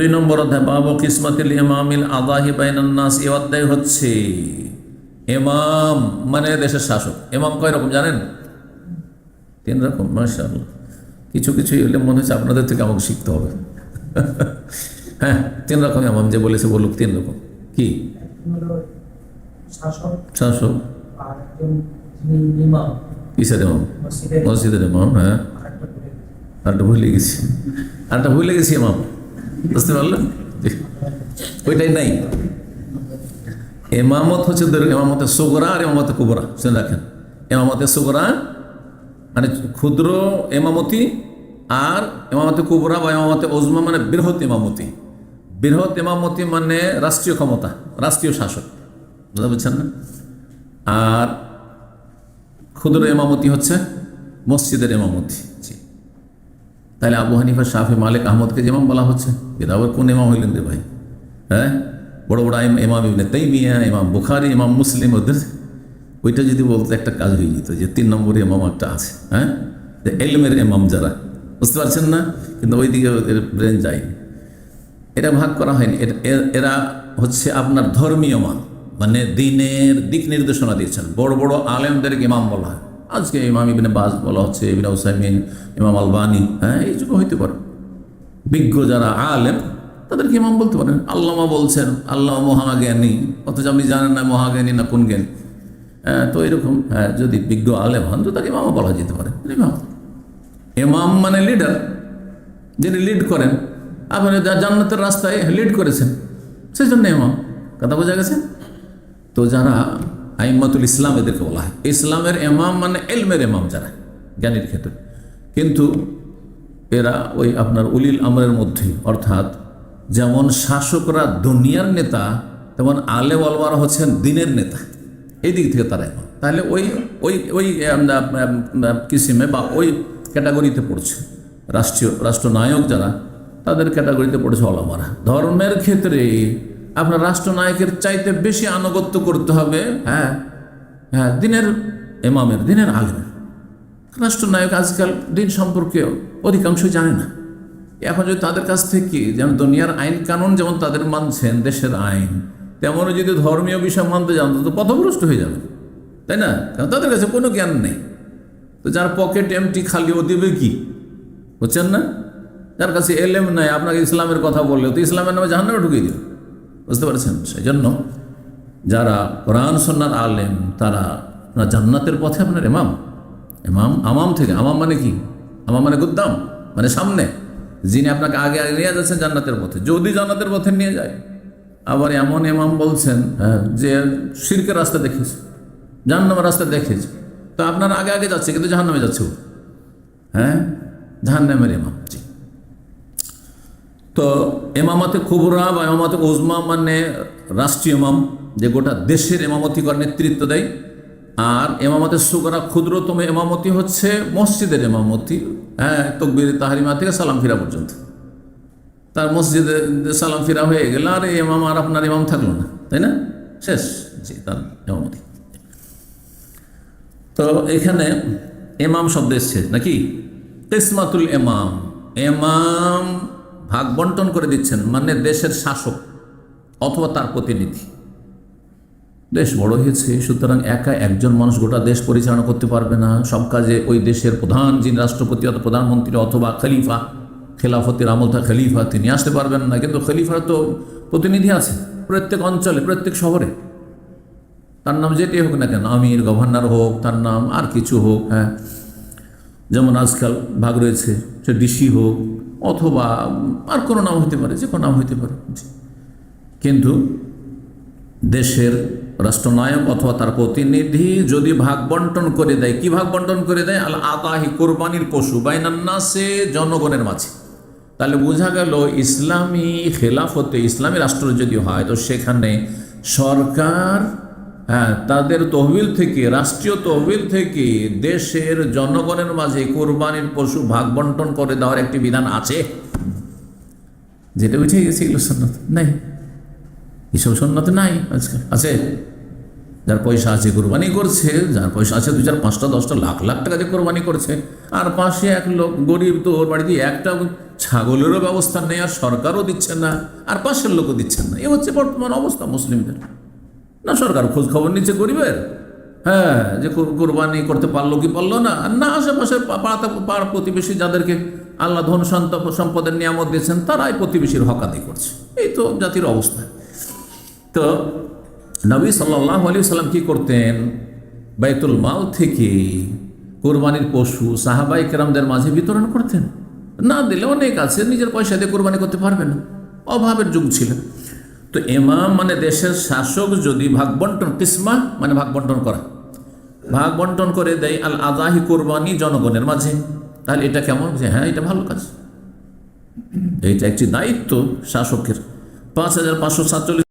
দুই নম্বর অধ্যায় বাবু কিসমাতিল ইমামিল আদাহি বাইনান নাস। এই অধ্যায় হচ্ছে ইমাম মানে দেশের শাসক। ইমাম কয় রকম জানেন? 3 রকম। মাশাআল্লাহ, কিছু কিছু হলে মনে হচ্ছে আপনাদের থেকে আমাকে শিখতে হবে। হ্যাঁ, 3 রকম ইমাম যে বলেছে বলুক 3 রকম। কি? শাসক। কিসের ইমাম? মসজিদের ইমাম। হ্যাঁ, আরেকটা ভুলে গেছি ইমাম, বুঝতে পারলেন? ওইটাই নাই। এমামত হচ্ছে এমামতে সুগরা আর এমামতে কুবরা। শুনে রাখেন, এমামতে সুগরা মানে ক্ষুদ্র এমামতি, আর এমামতে কুবরা বা এমামতে ওজমা মানে বৃহৎ এমামতি। বৃহৎ এমামতি মানে রাষ্ট্রীয় ক্ষমতা, রাষ্ট্রীয় শাসক, বুঝতে পারছেন না? আর ক্ষুদ্র এমামতি হচ্ছে মসজিদের এমামতি। তাহলে আবু হানিফা, শাফি, মালিক, আহমদকে যেমন বলা হচ্ছে, এরা আবার কোন ইমাম হইলেন রে ভাই? হ্যাঁ, বড় বড় ইমাম ইবনে তাইমিয়া, ইমাম বুখারী, ইমাম মুসলিম, ওদের ওইটা যদি বলতে একটা কাজ হয়ে যেত যে 3 নম্বরে ইমাম একটা আছে। হ্যাঁ, যে এলমের ইমাম যারা, বুঝতে পারছেন না? কিন্তু ওইদিকে ওদের ব্রেন যায়নি। এটা ভাগ করা হয়নি। এরা হচ্ছে আপনার ধর্মীয় মান, মানে দিনের দিক নির্দেশনা দিয়েছেন। বড় বড় আলেমদেরকে ইমাম বলা হয়। আজকে ইমাম ইবনে বাজ বলা হচ্ছে, ইবনে উসাইমিন, ইমাম আলবানী। হ্যাঁ, এই যুগ হইতে পারে। বিজ্ঞ যারা আলেম তাদেরকে ইমাম বলতে পারেন। আল্লামা বলছেন আল্লাহ মহাজ্ঞানী, অথচ আপনি জানেন না মহাজ্ঞানী না কোন জ্ঞানী। তো এরকম যদি বিজ্ঞ আলেম হন তো তাকে ইমামও বলা যেতে পারে। ইমাম, ইমাম মানে লিডার, যিনি লিড করেন। আপনি জান্নাতের রাস্তায় লিড করেছেন, সেই জন্য ইমাম। কথা বোঝা গেছে? তো যারা আইম্মাতুল ইসলাম এদেরকে বলা হয়। ইসলামের ইমাম মানে এলমের ইমাম, যারা জ্ঞানীর ক্ষেত্রে। কিন্তু এরা ওই আপনার উলিল আমরের মধ্যে, অর্থাৎ যেমন শাসকরা দুনিয়ার নেতা, তেমন আলেম ওলামারা হচ্ছেন দিনের নেতা। এই দিক থেকে তারা ইমাম। তাহলে ওই ওই ওই কিসিমে বা ওই ক্যাটাগরিতে পড়ছে রাষ্ট্রনায়ক যারা, তাদের ক্যাটাগরিতে পড়েছে ওলামারা। ধর্মের ক্ষেত্রে আপনার রাষ্ট্রনায়কের চাইতে বেশি আনুগত্য করতে হবে দিনের ইমামের, দিনের আলেমের। রাষ্ট্রনায়ক আজকাল দিন সম্পর্কে অধিকাংশ জানে না। এখন যদি তাদের কাছ থেকে যেমন দুনিয়ার আইন কানুন যেমন তাদের মানছেন, দেশের আইন, তেমনও যদি ধর্মীয় বিষয় মানতে জানতো তো পথভ্রষ্ট হয়ে যাবে, তাই না? কারণ তাদের কাছে কোনো জ্ঞান নেই। তো যার পকেট এমটি, খালি, ও দেবে কি? বুঝছেন না? যার কাছে এলেম নাই, আপনাকে ইসলামের কথা বললে তো ইসলামের নামে জাহান্নামে ঢুকিয়ে দিল, বুঝতে পারছেন? সেই জন্য যারা কোরআন সুন্নাহর আলেম তারা জান্নাতের পথে আপনার ইমাম। আমাম থেকে, আমাম মানে কি? আমাম মানে গুদ্দাম, মানে সামনে, যিনি আপনাকে আগে আগে নিয়ে যাচ্ছেন জান্নাতের পথে, যদি জান্নাতের পথে নিয়ে যায়। আবার এমন ইমাম বলছেন যে শিরকের রাস্তা দেখিয়েছে, জাহান্নামের রাস্তা দেখিয়েছে, তো আপনার আগে আগে যাচ্ছে কিন্তু জাহান্নামে যাচ্ছে ও। জাহান্নামের ইমাম। জি। তো ইমামতে কুবরা বা ইমামতে ওজমা মানে রাষ্ট্রীয় ইমাম, যে গোটা দেশের ইমামতি করে নেতৃত্ব দেয়। আর ইমামতে সুগরা ক্ষুদ্রতম ইমামতি হচ্ছে মসজিদের ইমামতি। তাকবীর তাহরিমা থেকে সালাম ফিরা পর্যন্ত। তার মসজিদে সালাম ফিরা হয়ে গেল আর এই ইমাম আর আপনার ইমাম থাকলো না, তাই না? শেষ। জি, তার ইমামতি। তো এখানে ইমাম শব্দ এসছে নাকি? কিসমাতুল ইমাম, ইমাম ভাগ বন্টন করে দিচ্ছেন, মানে দেশের শাসক অথবা তার প্রতিনিধি। দেশ বড় হয়েছে, সুতরাং একা একজন মানুষ গোটা দেশ পরিচালনা করতে পারবে না। সব কাজে ওই দেশের প্রধান, যিনি রাষ্ট্রপতি অথবা প্রধানমন্ত্রী অথবা খলিফা, খেলাফতের আমলটা খলিফা, তিনি আসতে পারবেন না। কিন্তু খলিফার তো প্রতিনিধি আছে প্রত্যেক অঞ্চলে, প্রত্যেক শহরে। তার নাম যেটি হোক না কেন, আমির, গভর্নর হোক, তার নাম আর কিছু হোক। যেমন আজকাল ভাগ রয়েছে, সে ডিসি হোক অথবা আর কোনো নাম হতে পারে, যে কোনো নাম হতে পারে। কিন্তু দেশের রাষ্ট্রনায়ক অথবা তার প্রতিনিধি যদি ভাগ বন্টন করে দেয়, কি ভাগ বন্টন করে দেয়? আল আদাহি, কোরবানির পশু, বাইনান নাসে, জনগণের মাঝে। তাহলে বোঝা গেল ইসলামী খেলাফতে, ইসলামী রাষ্ট্র যদি হয় তো সেখানে সরকার তাদের তহবিল থেকে, রাষ্ট্রীয় তহবিল থেকে দেশের জনগণের মাঝে কোরবানির পশু ভাগ বন্টন করে দেওয়ার একটি বিধান আছে। যেটা উঠে গেছে এগুলো সুন্নাত নাই, এসব সুন্নাতে নাই আজকাল। আছে যার পয়সা আছে কোরবানি করছে, যার পয়সা আছে 2, 4, 5টা, 10টা, লাখ লাখ টাকা দিয়ে কোরবানি করছে। আর পাশে এক লোক গরিব, তো ওর বাড়িতে একটা ছাগলেরও ব্যবস্থা নেই, আর সরকারও দিচ্ছে না, আর পাশের লোকও দিচ্ছেন না। এ হচ্ছে বর্তমান অবস্থা মুসলিমদের। না সরকার খোঁজ খবর নিচ্ছে গরিবের, হ্যাঁ, যে কোরবানি করতে পারলো কি পারলো না, আর না আশেপাশের পাড়া প্রতিবেশী যাদেরকে আল্লাহ ধন সম্পদের নিয়ামত দিয়েছেন তারাই প্রতিবেশীর হকাদি করছে। এই তো জাতির অবস্থা। তো নবী সাল্লাল্লাহু আলাইহি সাল্লাম কি করতেন? বাইতুল মাল থেকে কোরবানির পশু সাহাবায়ে কেরামদের মাঝে বিতরণ করতেন। না দিলে অনেক আছে নিজের পয়সা দিয়ে কোরবানি করতে পারবে না, অভাবের যুগ ছিল। তো ইমাম মানে দেশের শাসক যদি ভাগ বন্টন, কিসমা মানে ভাগ বন্টন করা, ভাগ বন্টন করে দেয় আল আযাহি কোরবানি জনগণের মাঝে, তাহলে এটা কেমন? যে হ্যাঁ, এটা ভালো কাজ, এইটা একটি দায়িত্ব শাসকের। 5547